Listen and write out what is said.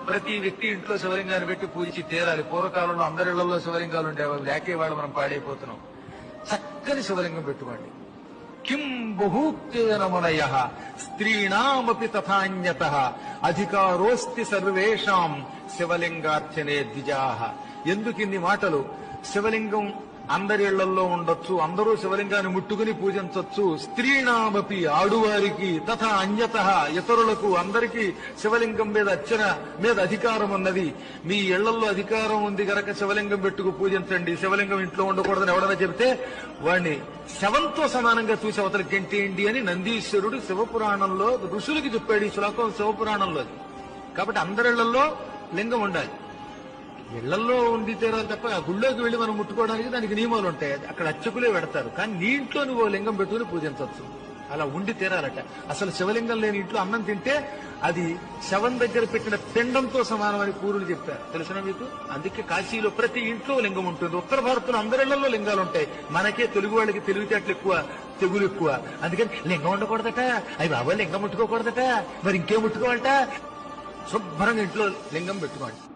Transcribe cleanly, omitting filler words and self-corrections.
ప్రతి వ్యక్తి ఇంట్లో శివలింగాన్ని పెట్టి పూజించి తీరాలి. పూర్వకాలంలో అందరిళ్లలో శివలింగాలు ఉండేవి, లేకే వాళ్ళు మనం పాడైపోతున్నాం. చక్కని శివలింగం పెట్టుకోండి. కిం బహూక్తేన మునయః స్త్రీణామపి తథాన్యత అధికారోస్తి సర్వేషాం శివలింగార్చనే ద్విజాః. ఎందుకు ఇన్ని మాటలు? శివలింగం అందరి ఇళ్లలో ఉండొచ్చు, అందరూ శివలింగాన్ని ముట్టుకుని పూజించవచ్చు. స్త్రీణామపి ఆడువారికి, తథా అన్యత ఇతరులకు, అందరికీ శివలింగం మీద అర్చన మీద అధికారం ఉన్నది. మీ ఇళ్లలో అధికారం ఉంది గనక శివలింగం పెట్టుకు పూజించండి. శివలింగం ఇంట్లో ఉండకూడదని ఎవడన్నా చెబితే వాడిని శవంతో సమానంగా చూసి అవతలకి గెంటేయండి అని నందీశ్వరుడు శివపురాణంలో ఋషులకి చెప్పాడు. ఈ శ్లోకం శివపురాణంలో. కాబట్టి అందరిళ్లలో లింగం ఉండాలి. ఇళ్లలో ఉండి తీరాలి తప్ప ఆ గుళ్ళోకి వెళ్లి మనం ముట్టుకోవడానికి దానికి నియమాలు ఉంటాయి. అక్కడ అర్చకులే పెడతారు. కానీ నీ ఇంట్లో నువ్వు లింగం పెట్టుకుని పూజించవచ్చు. అలా ఉండి తీరాలట. అసలు శివలింగం లేని ఇంట్లో అన్నం తింటే అది శవం దగ్గర పెట్టిన పిండంతో సమానమని పూర్వులు చెప్పారు. తెలిసిన మీకు? అందుకే కాశీలో ప్రతి ఇంట్లో లింగం ఉంటుంది. ఉత్తర భారతంలో అందరిళ్లలో లింగాలు ఉంటాయి. మనకే తెలుగు వాళ్ళకి తెలివితేటలు ఎక్కువ, తెగులు ఎక్కువ. అందుకని లింగం ఉండకూడదట, అవి బాబా లింగం ముట్టుకోకూడదట, మరి ఇంకేం ముట్టుకోవాలట. శుభ్రంగా ఇంట్లో లింగం పెట్టుకోండి.